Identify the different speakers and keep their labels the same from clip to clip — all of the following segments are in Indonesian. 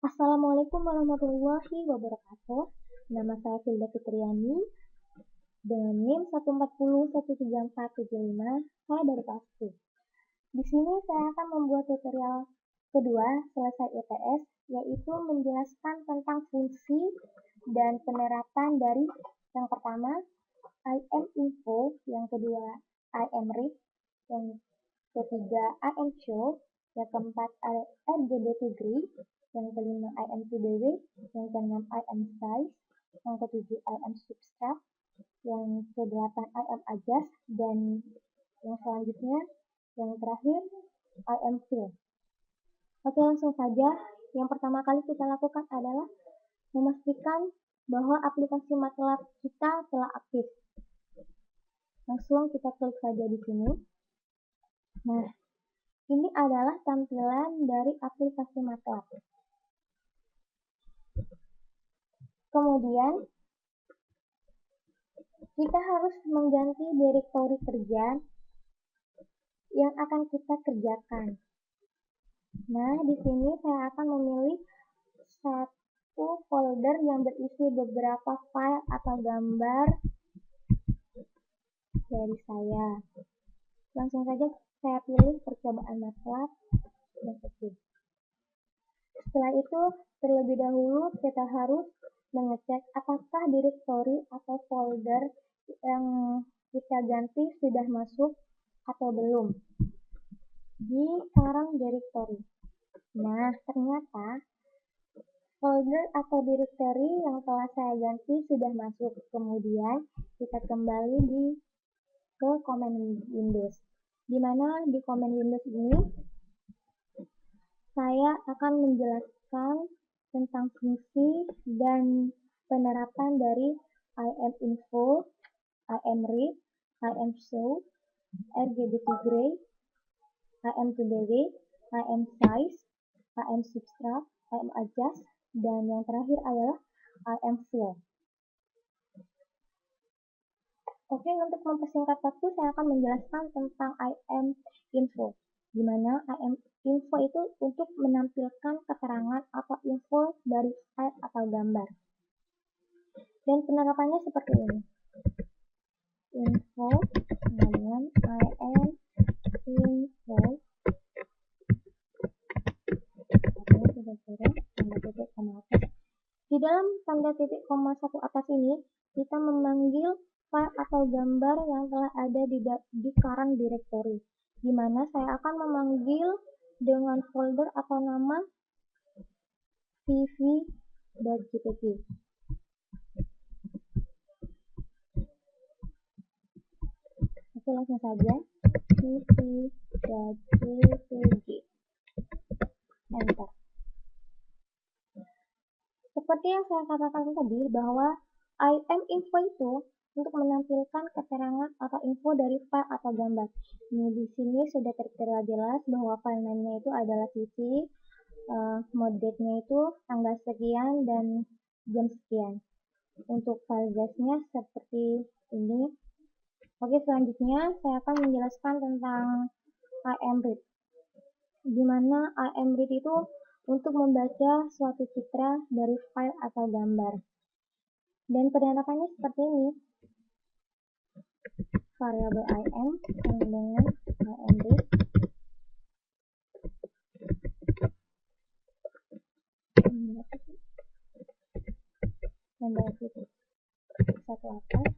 Speaker 1: Assalamualaikum warahmatullahi wabarakatuh. Nama saya Filda Fitriani dengan NIM 1401345. Saya dari kelas 10. Di sini saya akan membuat tutorial kedua selesai UTS, yaitu menjelaskan tentang fungsi dan penerapan dari yang pertama IM-info, yang kedua IM-read, yang ketiga IM-show, yang keempat RGB2Gray, yang kelima IM2BW, yang keenam IM-size, yang ketujuh IM-subtract, yang kedelapan IM-adjust, dan yang selanjutnya, yang terakhir IM-fill. Oke, langsung saja. Yang pertama kali kita lakukan adalah memastikan bahwa aplikasi MATLAB kita telah aktif. Langsung kita klik saja di sini. Nah, ini adalah tampilan dari aplikasi MATLAB. Kemudian, kita harus mengganti direktori kerja yang akan kita kerjakan. Nah, di sini saya akan memilih satu folder yang berisi beberapa file atau gambar dari saya. Langsung saja saya pilih percobaan MATLAB dan oke. Setelah itu, terlebih dahulu kita harus mengecek apakah direktori atau folder yang kita ganti sudah masuk atau belum di karang direktori. Nah, ternyata folder atau direktori yang telah saya ganti sudah masuk. Kemudian kita kembali ke command Windows, di mana di command Windows ini saya akan menjelaskan tentang fungsi dan penerapan dari IM-info, IM-read, IM-show, RGB2Gray, IM2BW, IM-size, IM-subtract, IM-adjust, dan yang terakhir adalah IM-fill. Oke, untuk mempersingkat waktu, saya akan menjelaskan tentang IM-info, di mana IM-info itu untuk menampilkan keterangan atau info dari file atau gambar. Dan penerapannya seperti ini. Info dengan IM-info. Di dalam tanda titik koma satu atas ini, kita memanggil file atau gambar yang telah ada di current directory, di mana saya akan memanggil dengan folder atau nama cv.jpg. Oke, langsung saja cv.jpg. Enter. Seperti yang saya katakan tadi, bahwa IM-info itu untuk menampilkan keterangan atau info dari file atau gambar. Ini di sini sudah tertera jelas bahwa file name-nya itu adalah cv, mode date-nya itu tanggal sekian dan jam sekian. Untuk file size-nya seperti ini. Oke, selanjutnya saya akan menjelaskan tentang IM-read, di mana IM-read itu untuk membaca suatu citra dari file atau gambar. Dan penerapannya seperti ini. Variabel IM sama dengan IM-read. Tanda titik satu atas.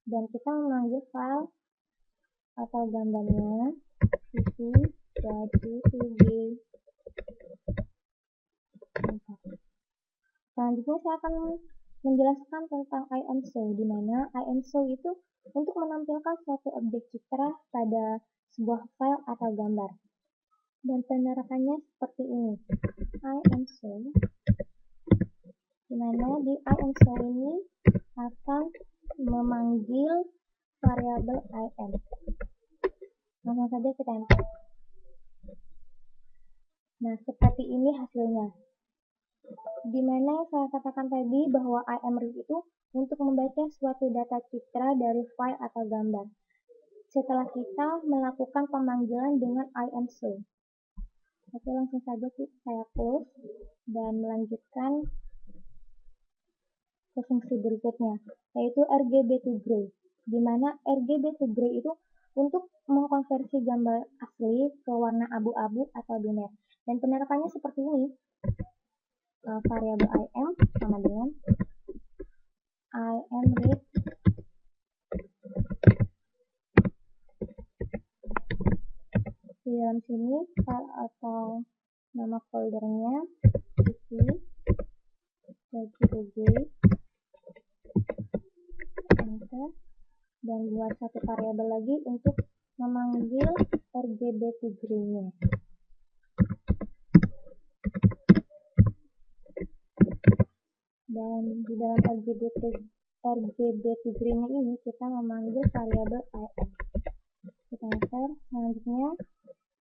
Speaker 1: Dan kita memanggil file atau gambarnya cv.jpg. Selanjutnya saya akan menjelaskan tentang IM-show, di mana IM-show itu untuk menampilkan suatu objek citra pada sebuah file atau gambar. Dan penerapannya seperti ini. IM-show, di mana di IM-show ini akan memanggil variabel IM. Langsung saja kita enter. Nah, seperti ini hasilnya. Di mana saya katakan tadi bahwa IM-read itu untuk membaca suatu data citra dari file atau gambar. Setelah kita melakukan pemanggilan dengan IM-show. Oke, langsung saja saya close. dan melanjutkan ke fungsi berikutnya, yaitu RGB2Gray, di mana RGB2Gray itu untuk mengkonversi gambar asli ke warna abu-abu atau biner. Dan penerapannya seperti ini. Variabel im sama dengan imRead di dalam sini file atau nama foldernya isi RGB2Gray, enter, dan buat satu variabel lagi untuk memanggil RGB2Gray-nya. Dan di dalam RGB2Gray-nya ini kita memanggil variabel im. Kita enter. Selanjutnya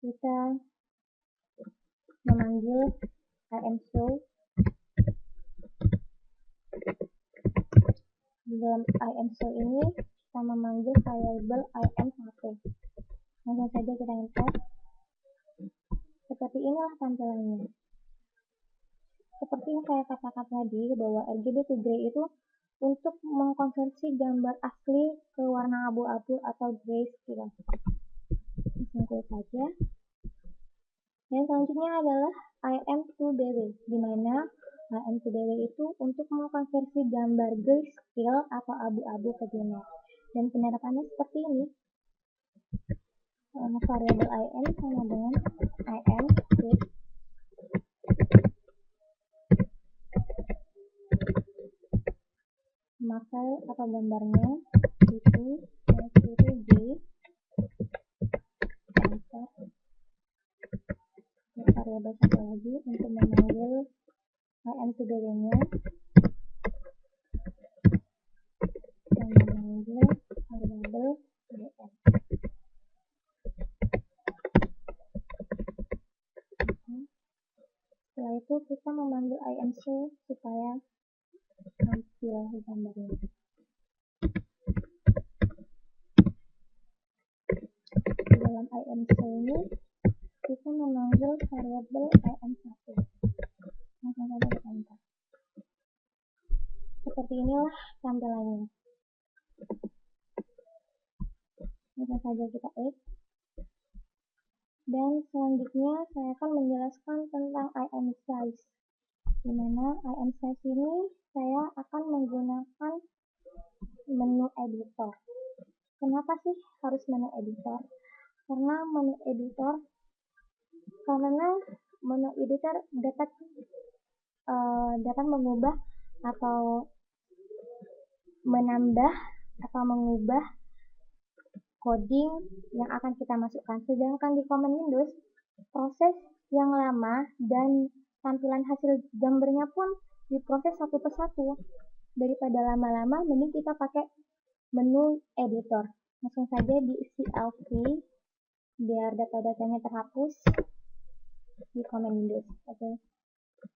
Speaker 1: kita memanggil imShow. Di dalam imShow ini kita memanggil variabel im1. Langsung saja kita enter. Seperti inilah tampilannya. Seperti yang saya katakan tadi, bahwa RGB2Gray itu untuk mengkonversi gambar asli ke warna abu-abu atau grayscale. Langsung saja. Dan selanjutnya adalah im2bw, di mana im2bw itu untuk mengkonversi gambar grayscale atau abu-abu ke biner. Dan penerapannya seperti ini. Variabel im sama dengan imRead file atau gambarnya itu RGB, enter. Variabel satu lagi untuk memanggil im2bw-nya dan memanggil variabel bm. Setelah itu kita memanggil imShow supaya tampil gambarnya. Di dalam imShow ini kita memanggil variabel im1. Langsung saja kita enter. Seperti inilah tampilannya. Langsung saja kita X. Dan selanjutnya saya akan menjelaskan tentang imSize, di mana imSize ini saya akan menggunakan menu editor. Kenapa sih harus menu editor? Karena menu editor dapat mengubah atau menambah atau mengubah coding yang akan kita masukkan. Sedangkan di Common Windows, proses yang lama dan tampilan hasil gambarnya pun diproses satu persatu. Daripada lama-lama, mending kita pakai menu editor. Langsung saja diisi CLV biar data-datanya terhapus di Common Windows. Oke.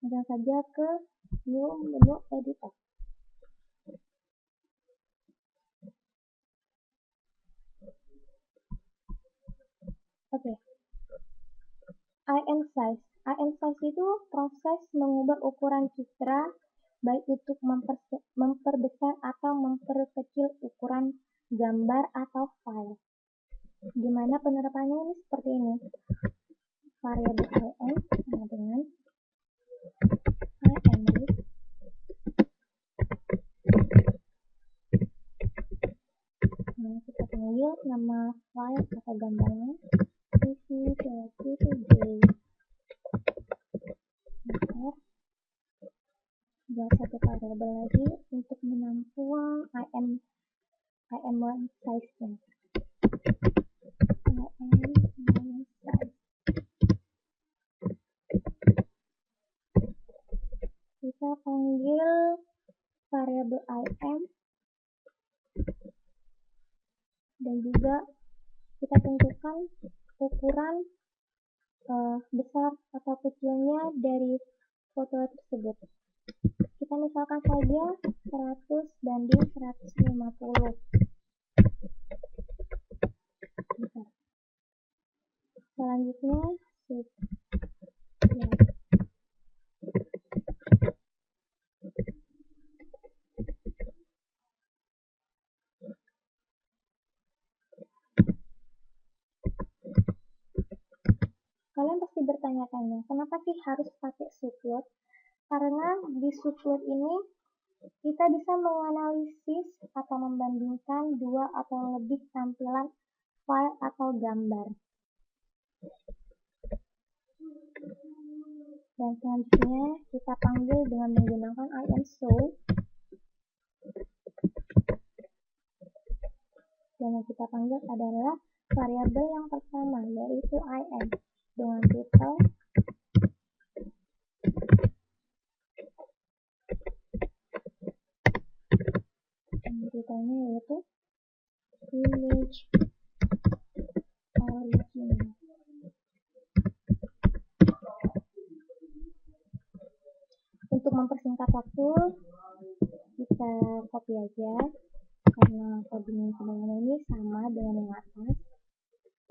Speaker 1: Langsung saja ke new menu editor. Oke. imSize itu proses mengubah ukuran citra baik untuk memperbesar atau memperkecil ukuran gambar atau file. Dimana penerapannya ini seperti ini. Variabel im sama dengan imRead. Nah, kita panggil nama file atau gambarnya RGB2Gray. Buat satu variabel lagi untuk menampung imSize-nya. Kita panggil variabel im dan juga kita tentukan ukuran besar atau kecilnya dari foto tersebut. Kita misalkan saja 100 banding 150. Selanjutnya pasti bertanya-tanya, kenapa sih harus pakai subload? Karena di subload ini kita bisa menganalisis atau membandingkan dua atau lebih tampilan file atau gambar. Dan selanjutnya kita panggil dengan menggunakan IMShow. Dan yang kita panggil adalah variabel yang pertama, yaitu IM dengan titel titelnya yaitu image original. Untuk mempersingkat waktu, kita copy aja karena coding sebelumnya ini sama dengan yang atas.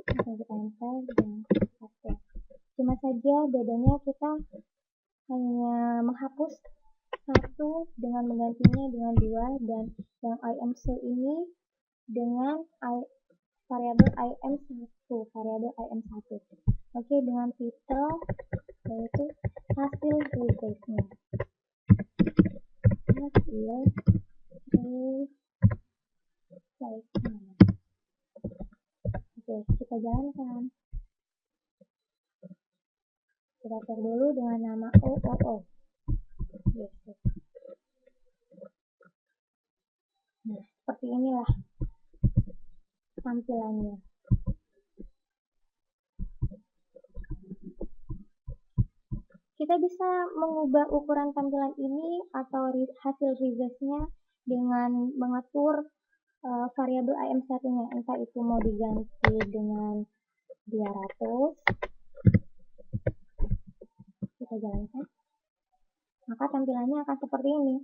Speaker 1: Langsung kita enter dan paste. Cuma saja bedanya kita hanya menghapus satu dengan menggantinya dengan dua, dan yang IMShow ini dengan variabel IM1. Oke, dengan titel yaitu hasil risetnya. Oke, kita jalankan. Kita cek dulu dengan nama OOO. Yes. Nah, seperti inilah tampilannya. Kita bisa mengubah ukuran tampilan ini atau hasil resetnya dengan mengatur variabel IM1-nya, entah itu mau diganti dengan 200. Kita jalankan. Maka tampilannya akan seperti ini.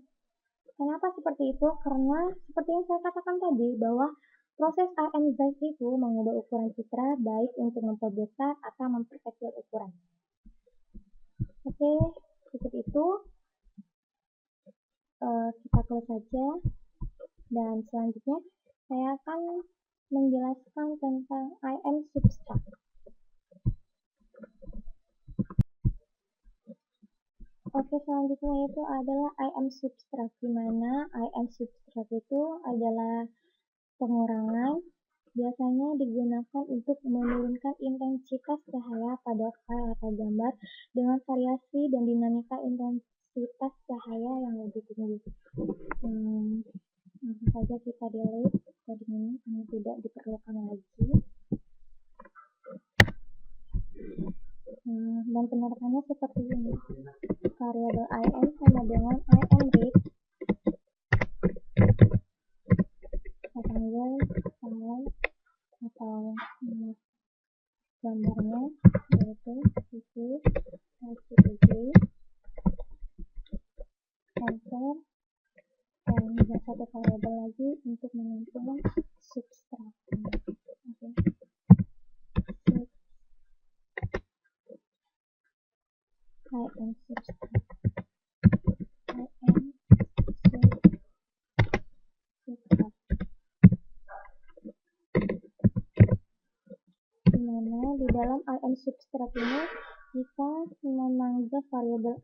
Speaker 1: Kenapa seperti itu? Karena seperti yang saya katakan tadi, bahwa proses IMZ itu mengubah ukuran citra baik untuk memperbesar atau memperkecil ukuran. Oke, cukup itu. Kita close saja. Dan selanjutnya saya akan menjelaskan tentang IM Substract. Oke, selanjutnya itu adalah IM Substract, di mana IM Substract itu adalah pengurangan, biasanya digunakan untuk menurunkan intensitas cahaya pada file atau gambar dengan variasi dan dinamika intensitas cahaya yang lebih tinggi. Langsung saja kita delete coding ini karena tidak diperlukan lagi. Dan penerapannya seperti ini. Variabel IM sama dengan IMRead. Kita panggil file atau gambarnya yaitu svg, enter, dan juga satu variabel lagi untuk menentukan substratnya. Oke. IM substrat. Dimana di dalam IM substrat ini kita memanggil variabel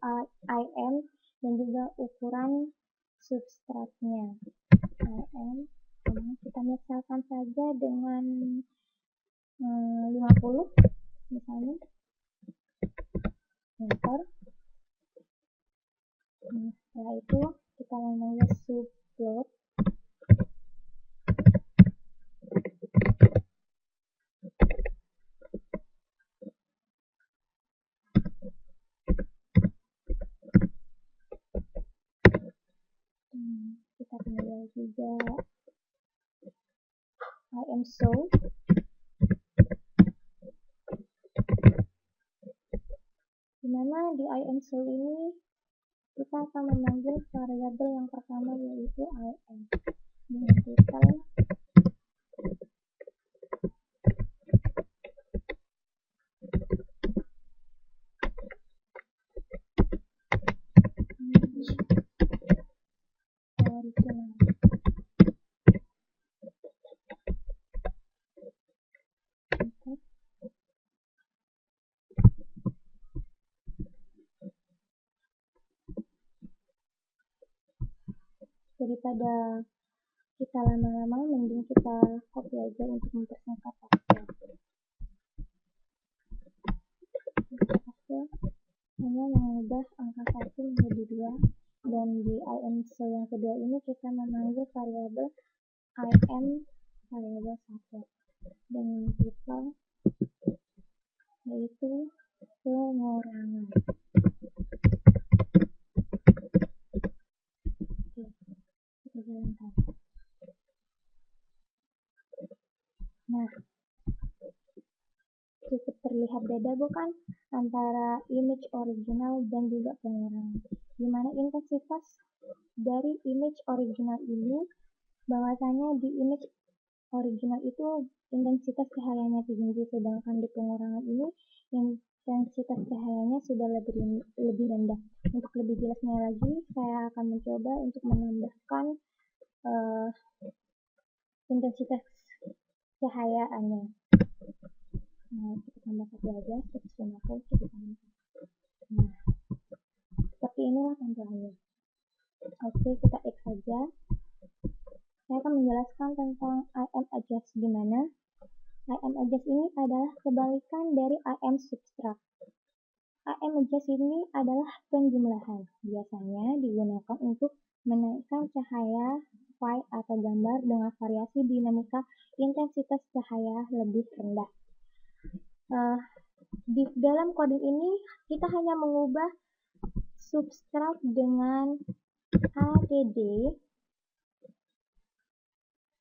Speaker 1: IM dan juga ukuran substratnya. IM, kita misalkan saja dengan 50 misalnya. Enter. Setelah itu kita memanggil subload. Kita panggil juga IMShow. Dimana di IMShow ini kita akan memanggil variabel yang pertama yaitu IM dengan titel original. Daripada kita lama-lama, mending kita copy aja untuk mempersingkat waktu. Hasil hanya mengubah angka 1 menjadi 2, dan di IMSO yang kedua ini kita memanggil variabel IM variabel 1 dengan tipe yaitu pengurangan. Oke, kita jalankan. Nah, cukup terlihat beda bukan antara image original dan juga pengurangan, dimana intensitas dari image original ini bahwasanya di image original itu intensitas cahayanya tinggi, sedangkan di pengurangan ini intensitas cahayanya sudah lebih rendah. Untuk lebih jelasnya lagi, saya akan mencoba untuk menambahkan intensitas cahayaannya. Nah, kita tambah satu aja, 150 kita tambah. Nah, seperti inilah tampilannya. Oke, kita X saja. Saya akan menjelaskan tentang IM adjust, di mana IM adjust ini adalah kebalikan dari IM subtract. IM adjust ini adalah penjumlahan. Biasanya digunakan untuk menaikkan cahaya file atau gambar dengan variasi dinamika intensitas cahaya lebih rendah. Di dalam coding ini kita hanya mengubah subtract dengan ADD,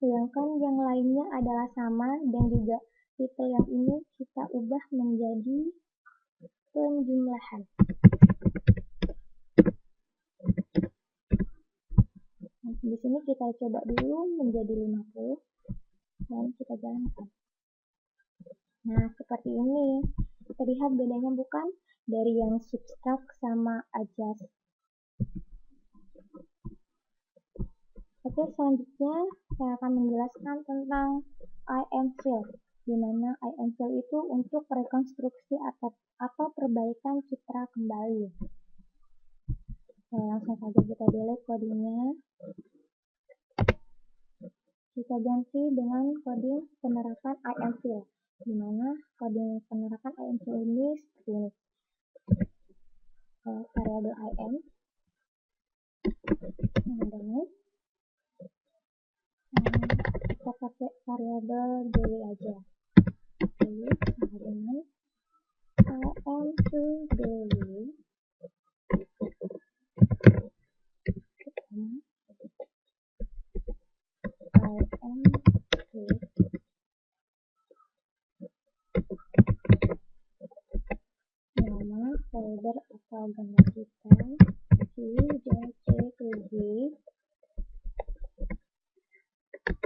Speaker 1: sedangkan yang lainnya adalah sama, dan juga tipe yang ini kita ubah menjadi penjumlahan. Nah, di sini kita coba dulu menjadi 50 dan kita jalankan. Nah, seperti ini. Terlihat bedanya bukan dari yang subtract sama adjust. Oke, selanjutnya saya akan menjelaskan tentang IM fill, di mana IM fill itu untuk rekonstruksi atau perbaikan citra kembali. Nah, langsung saja kita delete codingnya. Kita ganti dengan coding penerapan IM fill, di mana coding penerapan IM fill ini seperti ini. Variabel IM dengan kita pakai variabel daily aja. Daily sama dengan IM to daily IM to nama folder atau gambar kita C2C2G.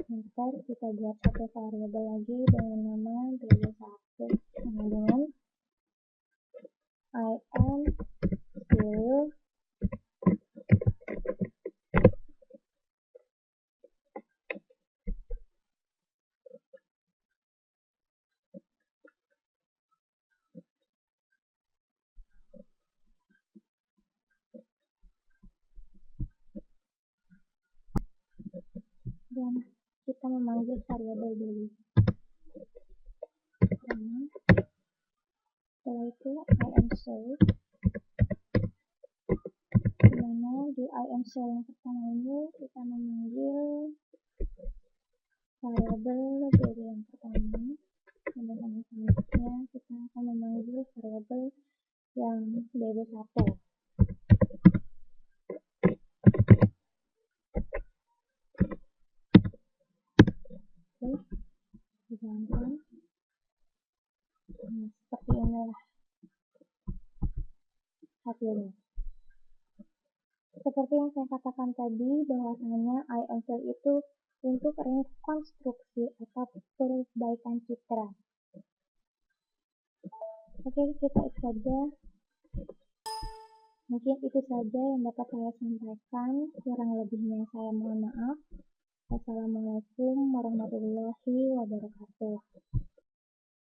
Speaker 1: Ntar kita buat satu variabel lagi dengan nama daily1 sama dengan IM fill dan kita memanggil variabel daily. Setelah itu IM show, dimana di IM show yang pertama ini kita memanggil variabel daily yang pertama, kemudian selanjutnya kita akan memanggil variabel yang daily1. Oke, dijalankan. Nah, seperti inilah hasilnya. Seperti yang saya katakan tadi, bahwasanya IM fill itu untuk rekonstruksi atau perbaikan citra. Oke, kita X saja. Mungkin itu saja yang dapat saya sampaikan. Kurang lebihnya saya mohon maaf. Wassalamualaikum warahmatullahi wabarakatuh.